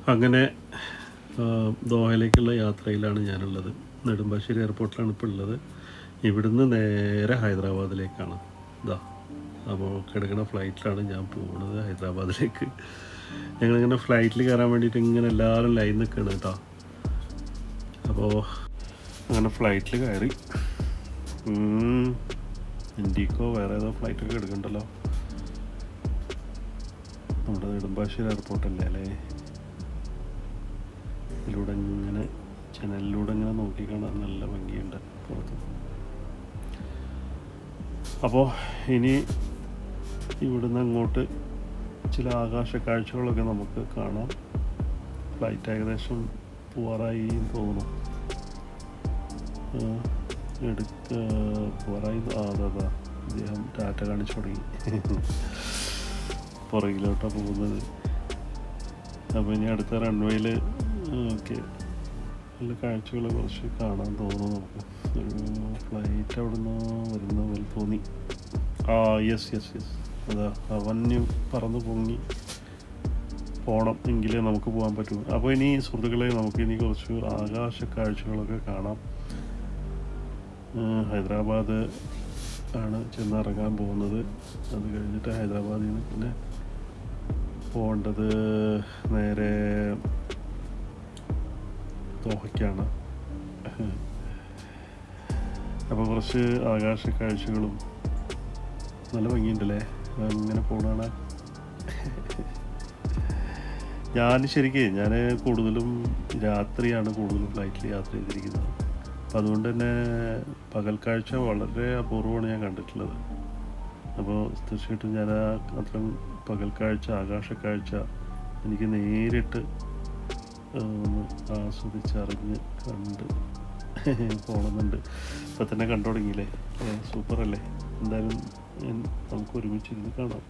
അങ്ങനെ ദോഹയിലേക്കുള്ള യാത്രയിലാണ് ഞാനുള്ളത്. നെടുമ്പാശ്ശേരി എയർപോർട്ടിലാണ് ഇപ്പോൾ ഉള്ളത്. ഇവിടുന്ന് നേരെ ഹൈദരാബാദിലേക്കാണ്. ഇതാ അപ്പോൾ കിടക്കുന്ന ഫ്ലൈറ്റിലാണ് ഞാൻ പോകുന്നത് ഹൈദരാബാദിലേക്ക്. ഞങ്ങളിങ്ങനെ ഫ്ലൈറ്റിൽ കയറാൻ വേണ്ടിയിട്ട് ഇങ്ങനെ എല്ലാവരും ലൈൻ നിൽക്കണം കേട്ടോ. അപ്പോൾ അങ്ങനെ ഫ്ലൈറ്റിൽ കയറി. ഇൻഡിക്കോ വേറെ ഏതോ ഫ്ലൈറ്റൊക്കെ എടുക്കണ്ടല്ലോ. നമ്മുടെ നെടുമ്പാശ്ശേരി എയർപോർട്ടല്ലേ അല്ലേ. ഇതിലൂടെ ഇങ്ങനെ ജനലിലൂടെ ഇങ്ങനെ നോക്കിക്കാണാൻ നല്ല ഭംഗിയുണ്ട് പുറത്ത്. അപ്പോൾ ഇനി ഇവിടുന്ന് അങ്ങോട്ട് ചില ആകാശ കാഴ്ചകളൊക്കെ നമുക്ക് കാണാം. ഫ്ലൈറ്റ് ഏകദേശം പോവാറായി തോന്നുന്നു. പോവാറായി. അതാ അദ്ദേഹം ടാറ്റ കാണിച്ചു തുടങ്ങി. പുറകിലോട്ടാണ് പോകുന്നത്. അപ്പോൾ ഇനി അടുത്ത റൺവേയിൽ ഓക്കെ നല്ല കാഴ്ചകൾ കുറച്ച് കാണാൻ തോന്നുന്നു നമുക്ക്. ഒരു ഫ്ലൈറ്റ് അവിടെ നിന്ന് വരുന്ന പോലെ തോന്നി. യെസ് അതാ അവന്യു പറന്ന് പൊങ്ങി പോകണം എങ്കിലേ നമുക്ക് പോകാൻ പറ്റൂ. അപ്പോൾ ഇനി സുഹൃത്തുക്കളെ നമുക്കിനി കുറച്ച് ആകാശ കാഴ്ചകളൊക്കെ കാണാം. ഹൈദരാബാദ് ആണ് ചെന്നിറങ്ങാൻ പോകുന്നത്. അത് കഴിഞ്ഞിട്ട് ഹൈദരാബാദിൽ നിന്ന് പിന്നെ പോകേണ്ടത് നേരെ ദോഹയ്ക്കാണ്. അപ്പോൾ കുറച്ച് ആകാശ കാഴ്ചകളും നല്ല ഭംഗിയുണ്ടല്ലേ അങ്ങനെ പോകണ. ഞാൻ കൂടുതലും രാത്രിയാണ് കൂടുതലും ഫ്ലൈറ്റിൽ യാത്ര ചെയ്തിരിക്കുന്നത്. അപ്പം അതുകൊണ്ട് തന്നെ പകൽ കാഴ്ച വളരെ അപൂർവമാണ് ഞാൻ കണ്ടിട്ടുള്ളത്. അപ്പോൾ തീർച്ചയായിട്ടും ഞാൻ അത്രയും പകൽ കാഴ്ച ആകാശ കാഴ്ച എനിക്ക് നേരിട്ട് ഒന്ന് ആസ്വദിച്ചറിഞ്ഞ് കണ്ട് പോകണമെന്നുണ്ട്. ഇപ്പം തന്നെ കണ്ടു തുടങ്ങിയില്ലേ. സൂപ്പറല്ലേ. എന്തായാലും നമുക്ക് ഒരുമിച്ചിരുന്ന് കാണാം.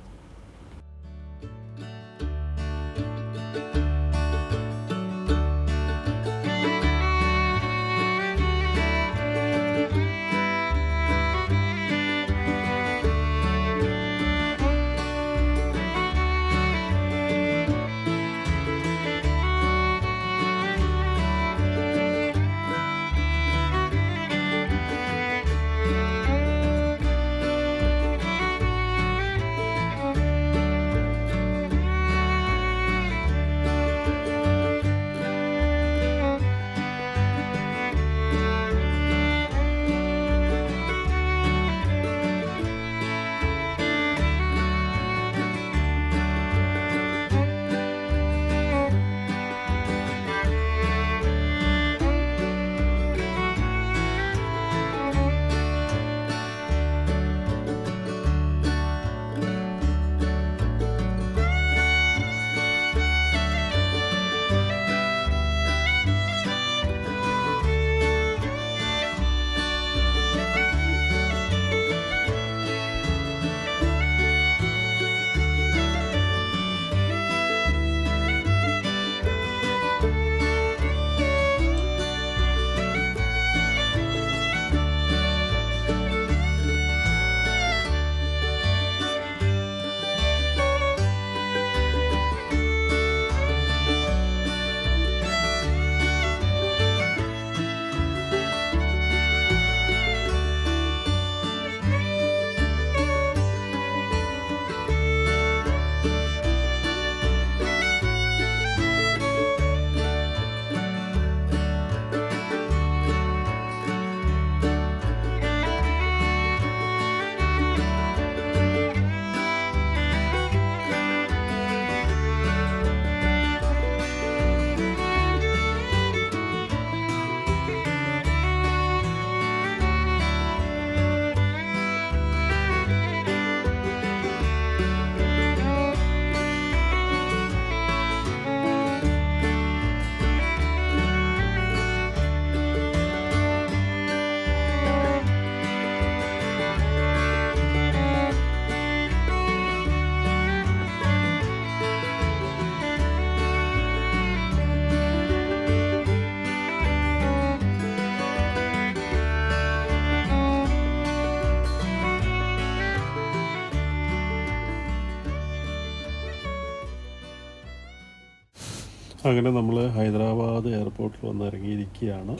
അങ്ങനെ നമ്മൾ ഹൈദരാബാദ് എയർപോർട്ടിൽ വന്ന് ഇറങ്ങിയിരിക്കുകയാണ്.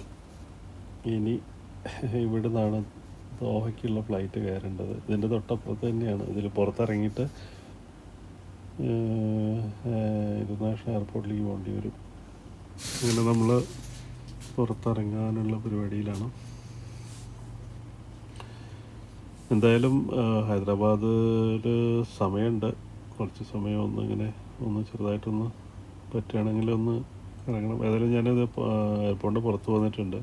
ഇനി ഇവിടെ നിന്നാണ് ദോഹയ്ക്കുള്ള ഫ്ലൈറ്റ് കയറേണ്ടത്. ഇതിൻ്റെ തൊട്ടപ്പുറത്ത് തന്നെയാണ്. ഇതിൽ പുറത്തിറങ്ങിയിട്ട് ഇൻ്റർനാഷണൽ എയർപോർട്ടിലേക്ക് പോകേണ്ടി വരും. അങ്ങനെ നമ്മൾ പുറത്തിറങ്ങാനുള്ള പരിപാടിയിലാണ്. എന്തായാലും ഹൈദരാബാദിൽ സമയമുണ്ട്, കുറച്ച് സമയം ഒന്ന് ചെറുതായിട്ടൊന്ന് പറ്റുകയാണെങ്കിൽ ഒന്ന് ഇറങ്ങണം. ഏതായാലും ഞാനത് എയർപോർട്ടിൻ്റെ പുറത്ത് വന്നിട്ടുണ്ട്.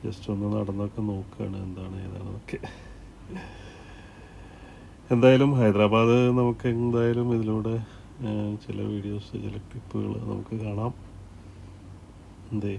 ജസ്റ്റ് ഒന്ന് നടന്നൊക്കെ നോക്കുകയാണ് എന്താണ് ഏതാണെന്നൊക്കെ. എന്തായാലും ഹൈദരാബാദ് നമുക്ക് എന്തായാലും ഇതിലൂടെ ചില വീഡിയോസ്, ചില ക്ലിപ്പുകൾ നമുക്ക് കാണാം. എന്തേ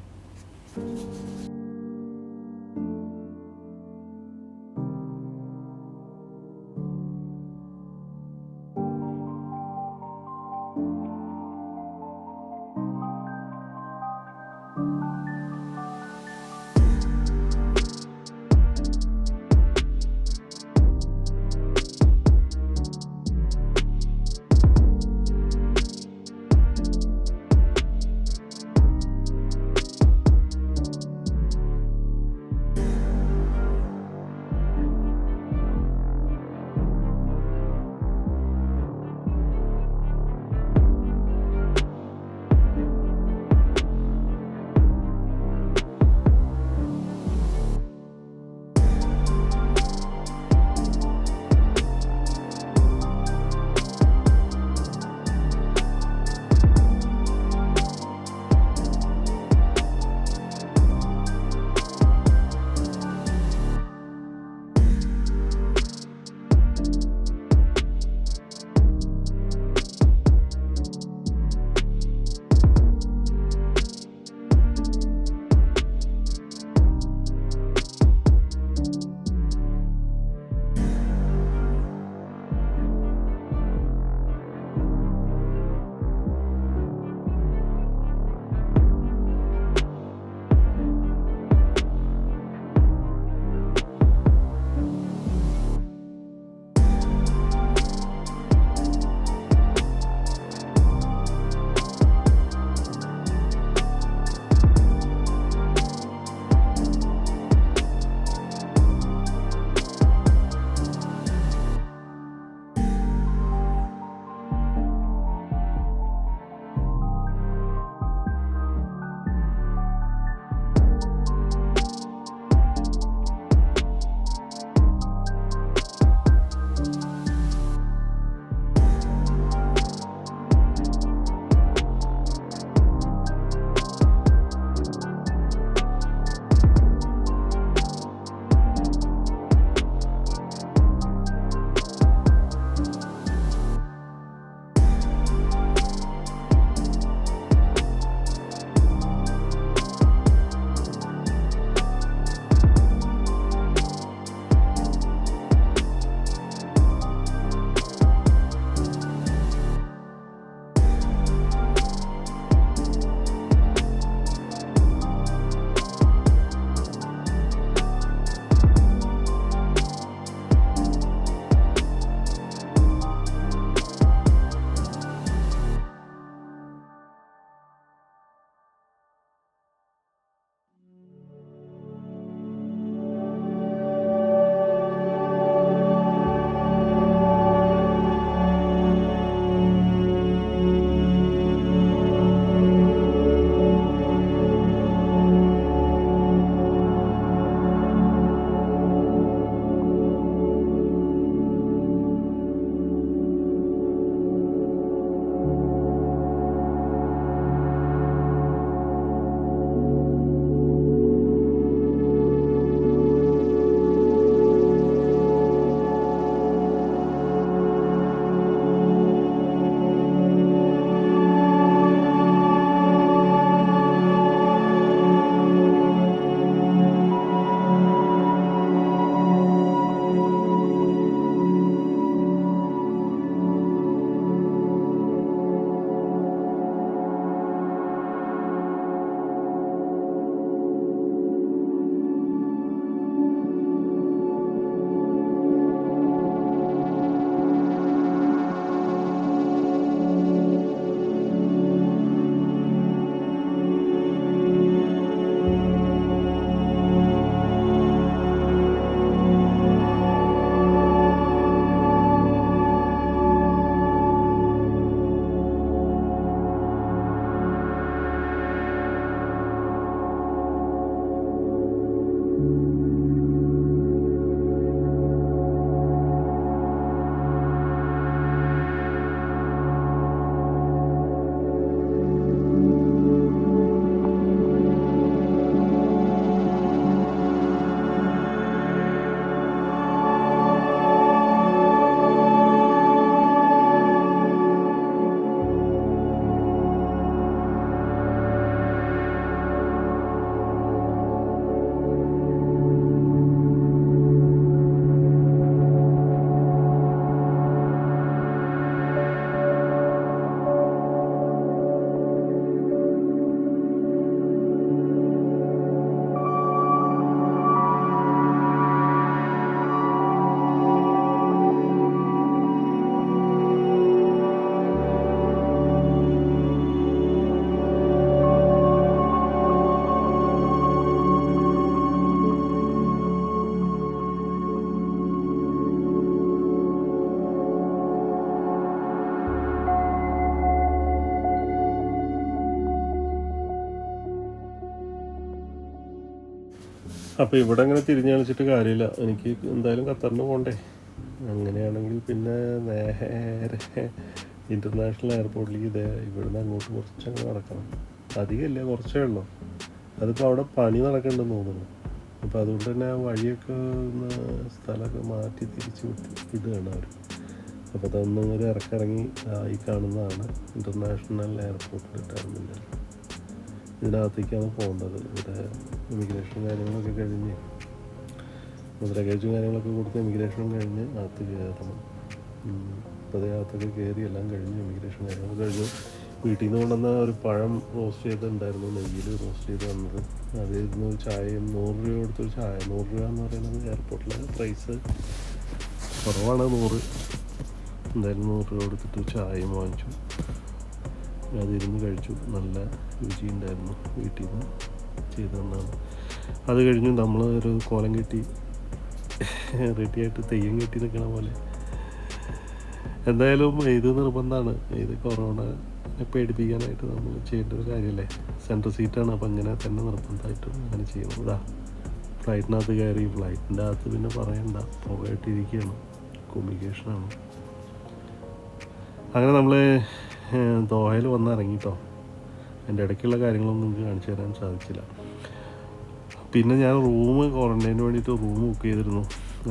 അപ്പോൾ ഇവിടെ അങ്ങനെ തിരിഞ്ഞ് കളിച്ചിട്ട് കാര്യമില്ല, എനിക്ക് എന്തായാലും ഖത്തറിന് പോകണ്ടേ. അങ്ങനെയാണെങ്കിൽ പിന്നെ നേരെ ഇൻ്റർനാഷണൽ എയർപോർട്ടിലേക്ക് ഇവിടുന്ന് അങ്ങോട്ട് കുറച്ചങ്ങ് നടക്കണം. അധികമില്ല, കുറച്ചേ ഉള്ളൂ. അതിപ്പോൾ അവിടെ പണി നടക്കുന്നുണ്ടെന്ന് തോന്നുന്നു. അപ്പോൾ അതുകൊണ്ട് തന്നെ വഴിയൊക്കെ ഒന്ന് സ്ഥലമൊക്കെ മാറ്റി തിരിച്ച് വിടുകയാണ് അവർ. അപ്പോൾ അതൊന്നും ഒരു ഇറക്കിറങ്ങി ഈ കാണുന്നതാണ് ഇൻ്റർനാഷണൽ എയർപോർട്ടിൻ്റെ ടെർമിനൽ. ഇതിനകത്തേക്കാണ് പോകേണ്ടത്. ഇവിടെ ഇമിഗ്രേഷൻ കാര്യങ്ങളൊക്കെ കഴിഞ്ഞ് ലഗേജും കാര്യങ്ങളൊക്കെ കൊടുത്ത് ഇമിഗ്രേഷനും കഴിഞ്ഞ് അകത്ത് കയറണം. അപ്പോൾ അകത്തൊക്കെ കയറി എല്ലാം കഴിഞ്ഞ് ഇമിഗ്രേഷൻ കാര്യങ്ങളൊക്കെ കഴിഞ്ഞു. വീട്ടിൽ നിന്ന് കൊണ്ടുവന്ന ഒരു പഴം റോസ്റ്റ് ചെയ്തിട്ടുണ്ടായിരുന്നു, നെയ്യിൽ റോസ്റ്റ് ചെയ്ത് വന്നത്. അതിരുന്ന് ഒരു ചായയും 100 രൂപ കൊടുത്തൊരു ചായ. 100 രൂപ എന്ന് പറയുന്നത് എയർപോർട്ടിലെ പ്രൈസ് കുറവാണ്, 100. എന്തായാലും 100 രൂപ കൊടുത്തിട്ട് ചായയും വാങ്ങിച്ചു. അതിരുന്ന് കഴിച്ചു. നല്ല രുചിയുണ്ടായിരുന്നു. വീട്ടിൽ നിന്ന് ചെയ്തതെന്നാണ്. അത് കഴിഞ്ഞു നമ്മൾ ഒരു കോലം കെട്ടി റെഡിയായിട്ട് തെയ്യം കെട്ടി നിൽക്കണ പോലെ. എന്തായാലും ഇത് നിർബന്ധമാണ്. ഇത് കൊറോണ പേടിപ്പിക്കാനായിട്ട് നമ്മൾ ചെയ്യേണ്ട ഒരു കാര്യമല്ലേ. സെൻട്രൽ സീറ്റാണ്, അപ്പം അങ്ങനെ തന്നെ നിർബന്ധമായിട്ടും അങ്ങനെ ചെയ്യണം. ഇതാ ഫ്ലൈറ്റിനകത്ത് കയറി. ഫ്ലൈറ്റിൻ്റെ അകത്ത് പിന്നെ പറയണ്ട, പുകയിട്ടിരിക്കുകയാണ്, കൊമ്യൂണിക്കേഷനാണ്. അങ്ങനെ നമ്മൾ ദോഹയിൽ വന്നിറങ്ങിട്ടോ. എൻ്റെ ഇടയ്ക്കുള്ള കാര്യങ്ങളൊന്നും നിങ്ങൾക്ക് കാണിച്ചു തരാൻ സാധിച്ചില്ല. പിന്നെ ഞാൻ ക്വാറൻറ്റൈന് വേണ്ടിയിട്ട് റൂം ബുക്ക് ചെയ്തിരുന്നു.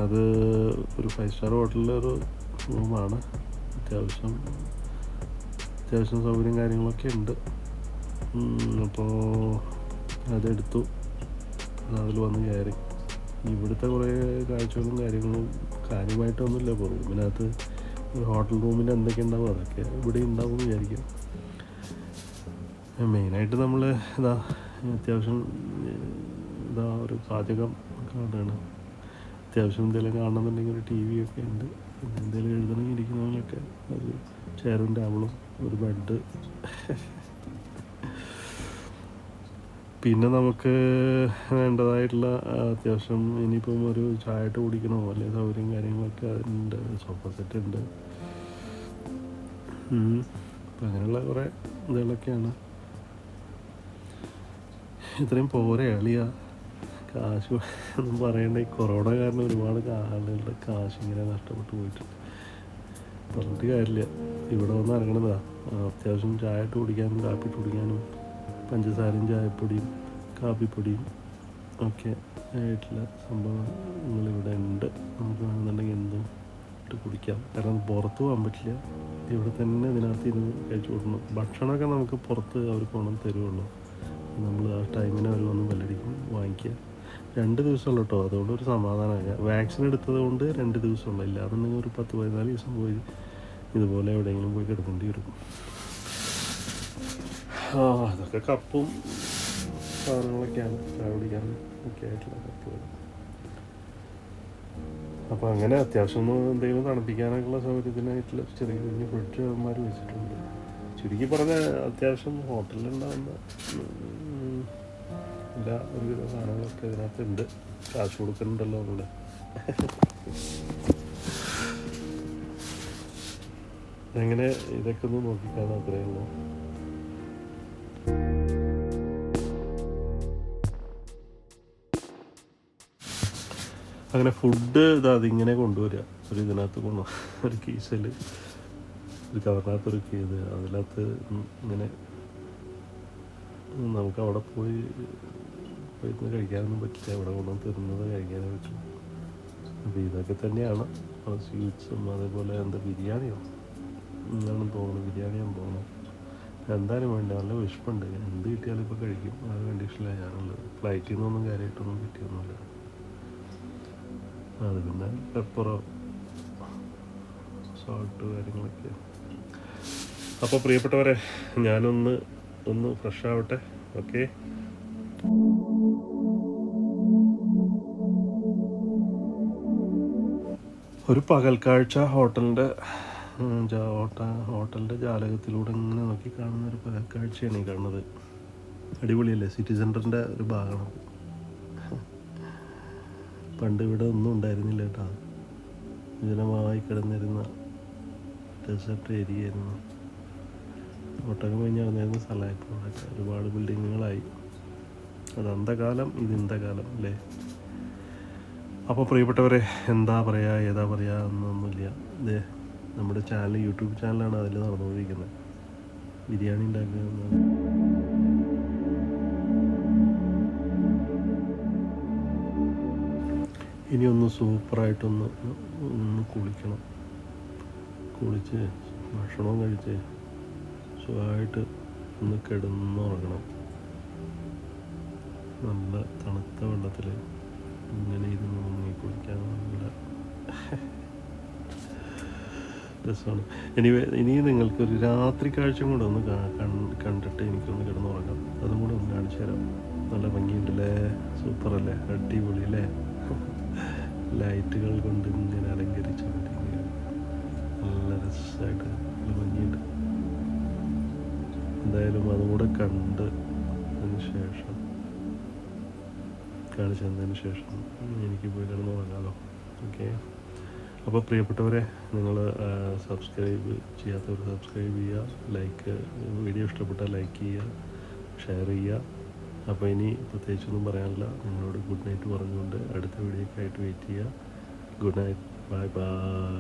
അത് ഒരു 5 സ്റ്റാർ ഹോട്ടലിലെ ഒരു റൂമാണ്. അത്യാവശ്യം സൗകര്യം കാര്യങ്ങളൊക്കെ ഉണ്ട്. അപ്പോൾ അതെടുത്തു. അതിൽ വന്ന് കയറി. ഇവിടുത്തെ കുറേ കാഴ്ചകളും കാര്യമായിട്ടൊന്നുമില്ല. ഇപ്പോൾ റൂമിനകത്ത് ഒരു ഹോട്ടൽ റൂമിൽ എന്തൊക്കെ ഉണ്ടാവും അതൊക്കെ ഇവിടെ ഉണ്ടാവും എന്ന് വിചാരിക്കും. മെയിനായിട്ട് നമ്മൾ അത്യാവശ്യം ഒരു പാചകം കാണുകയാണ്. അത്യാവശ്യം എന്തെങ്കിലും കാണണമെന്നുണ്ടെങ്കിൽ ഒരു TV ഒക്കെ ഉണ്ട്. പിന്നെ എന്തെങ്കിലും എഴുതണമെങ്കിൽ ഇരിക്കുന്നതിനൊക്കെ ഒരു ചെയറും ടേബിളും ഒരു ബെഡ്. പിന്നെ നമുക്ക് വേണ്ടതായിട്ടുള്ള അത്യാവശ്യം ഇനിയിപ്പം ഒരു ചായ കുടിക്കണോ അല്ലെങ്കിൽ സൗകര്യം കാര്യങ്ങളൊക്കെ ഉണ്ട്. സോഫ സെറ്റ് ഉണ്ട്. അപ്പം അങ്ങനെയുള്ള കുറേ ഇതുകളൊക്കെയാണ്. ഇത്രയും പോരെ എളിയ കാശ് ഒന്നും പറയണ്ട. ഈ കൊറോണ കാരണം ഒരുപാട് ആളുകളുടെ കാശ് ഇങ്ങനെ നഷ്ടപ്പെട്ടു പോയിട്ടുണ്ട്. പറഞ്ഞിട്ട് കാര്യമില്ല. ഇവിടെ വന്ന് ഇറങ്ങണതാ അത്യാവശ്യം ചായ കുടിക്കാനും കാപ്പി കുടിക്കാനും പഞ്ചസാരയും ചായപ്പൊടിയും കാപ്പിപ്പൊടിയും ഒക്കെ ആയിട്ടുള്ള സംഭവങ്ങളിവിടെ ഉണ്ട്. നമുക്ക് വേണമെന്നുണ്ടെങ്കിൽ എന്തും ഇട്ട് കുടിക്കാം. കാരണം പുറത്ത് പോകാൻ പറ്റില്ല. ഇവിടെ തന്നെ ഇതിനകത്ത് ഇരുന്ന് കഴിച്ചു കൊടുക്കണം. ഭക്ഷണമൊക്കെ നമുക്ക് പുറത്ത് അവർക്ക് കൊണ്ടുവന്ന് തരുള്ളൂ. നമ്മൾ ആ ടൈമിന് അവർ വന്ന് ബെല്ലടിക്കും, വാങ്ങിക്കുക. 2 ദിവസമുള്ളൂ കേട്ടോ. അതുകൊണ്ട് ഒരു സമാധാനമാണ്. വാക്സിൻ എടുത്തത് കൊണ്ട് 2 ദിവസമുള്ള. ഇല്ലാന്നുണ്ടെങ്കിൽ ഒരു 10-14 ദിവസം പോയി ഇതുപോലെ എവിടെയെങ്കിലും പോയി കിടക്കേണ്ടി വരും. അതൊക്കെ കപ്പും സാധനങ്ങളൊക്കെയാണ്, ചായ കുടിക്കാനും ഒക്കെ ആയിട്ടുള്ള കപ്പുകൾ. അപ്പോൾ അങ്ങനെ അത്യാവശ്യം എന്തെങ്കിലും തണുപ്പിക്കാനൊക്കെയുള്ള സൗകര്യത്തിനായിട്ടുള്ള ചെറിയ കുഞ്ഞ് ഫ്രിഡ്ജ് അവന്മാർ വെച്ചിട്ടുണ്ട്. ചുരുക്കി പറഞ്ഞാൽ അത്യാവശ്യം ഹോട്ടലിലുണ്ടാകുന്ന എല്ലാ ഒരുവിധ സാധനങ്ങളൊക്കെ ഇതിനകത്തുണ്ട്. കാശ് കൊടുക്കുന്നുണ്ടല്ലോ അവിടെ. അങ്ങനെ ഇതൊക്കെ ഒന്ന് നോക്കിക്കാണാൻ അത്രയേ ഉള്ളൂ. അങ്ങനെ ഫുഡ് അതിങ്ങനെ കൊണ്ടുവരിക. ഒരു ഇതിനകത്ത് ഒരു കീസിൽ ഒരു കവറിനകത്തൊരു ഇത് അതിനകത്ത് ഇങ്ങനെ നമുക്ക് അവിടെ പോയി കഴിക്കാനൊന്നും പറ്റില്ല. അവിടെ കൊണ്ടുവന്ന് തരുന്നത് കഴിക്കാനേ പറ്റും. അപ്പോൾ ഇതൊക്കെ തന്നെയാണ് സ്വീറ്റ്സും. അതേപോലെ ബിരിയാണിയോ എന്നാണെന്ന് തോന്നുന്നു. ബിരിയാണിയാണെന്ന് തോന്നുന്നു. എന്തായാലും വേണ്ട, നല്ല വിശപ്പുണ്ട്. എന്ത് കിട്ടിയാലും ഇപ്പോൾ കഴിക്കും. ആ കണ്ടീഷനിലാണ് ഞാനുള്ളത്. ഫ്ലൈറ്റിൽ നിന്നൊന്നും കാര്യമായിട്ടൊന്നും കിട്ടിയൊന്നുമില്ല. അത് പിന്നെ പെപ്പറോ സോൾട്ട് കാര്യങ്ങളൊക്കെ. അപ്പോൾ പ്രിയപ്പെട്ടവരെ, ഞാനൊന്ന് ഫ്രഷ് ആവട്ടെ. ഓക്കെ. ഒരു പകൽക്കാഴ്ച ഹോട്ടലിൻ്റെ ജാലകത്തിലൂടെ ഇങ്ങനെ നോക്കി കാണുന്ന ഒരു പകൽക്കാഴ്ചയാണ് ഈ കാണുന്നത്. അടിപൊളിയല്ലേ? സിറ്റി സെൻറ്ററിൻ്റെ ഒരു ഭാഗമാണ്. പണ്ട് ഇവിടെ ഒന്നും ഉണ്ടായിരുന്നില്ല കേട്ടോ. വിജനമായി കിടന്നിരുന്ന ഡെസേർട്ട് ഏരിയ ആയിരുന്നു. ഒട്ടകം കഴിഞ്ഞ് നടന്നിരുന്ന സ്ഥലമായപ്പോൾ അവിടെ ഒരുപാട് ബിൽഡിങ്ങുകളായി. അത് അന്തകാലം, ഇത് ഇന്തകാലം അല്ലേ. അപ്പോൾ പ്രിയപ്പെട്ടവരെ, എന്താ പറയുക ഏതാ പറയുക എന്നൊന്നുമില്ല. ഇത് നമ്മുടെ ചാനൽ, യൂട്യൂബ് ചാനലാണ് അതിൽ നടന്നുകൊണ്ടിരിക്കുന്നത്. ബിരിയാണി ഉണ്ടാക്കുക എന്നാണ്. ഇനി ഒന്ന് സൂപ്പറായിട്ടൊന്ന് കുളിക്കണം. കുളിച്ച് ഭക്ഷണവും കഴിച്ച് സുഖമായിട്ട് ഒന്ന് കിടന്നുറങ്ങണം. നല്ല തണുത്ത വെള്ളത്തിൽ ഇങ്ങനെ ഇരുന്ന് മുങ്ങി കുളിക്കാൻ നല്ല രസമാണ്. ഇനി നിങ്ങൾക്കൊരു രാത്രി കാഴ്ച കൂടെ ഒന്ന് കണ്ടിട്ട് എനിക്കൊന്ന് കിടന്നുറങ്ങാം. അതും കൂടെ ഒന്ന് കാണിച്ചു തരാം. നല്ല ഭംഗിയുണ്ടല്ലേ, സൂപ്പറല്ലേ, അടിപൊളി അല്ലേ. ലൈറ്റുകൾ കൊണ്ട് ഇങ്ങനെ അലങ്കരിച്ചുകൊണ്ടിരിക്കുക. നല്ല രസമായിട്ട് നല്ല ഭംഗിയുണ്ട്. എന്തായാലും അതും കൂടെ കണ്ടതിന് ശേഷം കാണിച്ചതിന് ശേഷം എനിക്ക് പോയി കിടന്നുറങ്ങാമല്ലോ. ഓക്കെ. അപ്പോൾ പ്രിയപ്പെട്ടവരെ, നിങ്ങൾ സബ്സ്ക്രൈബ് ചെയ്യാത്തവർ സബ്സ്ക്രൈബ് ചെയ്യുക, ലൈക്ക്, വീഡിയോ ഇഷ്ടപ്പെട്ടാൽ ലൈക്ക് ചെയ്യുക, ഷെയർ ചെയ്യുക. അപ്പോൾ ഇനി പ്രത്യേകിച്ചൊന്നും പറയാനില്ല. നിങ്ങളോട് ഗുഡ് നൈറ്റ് പറഞ്ഞുകൊണ്ട് അടുത്ത വീഡിയോക്കായിട്ട് വെയിറ്റ് ചെയ്യുക. Good night, bye bye.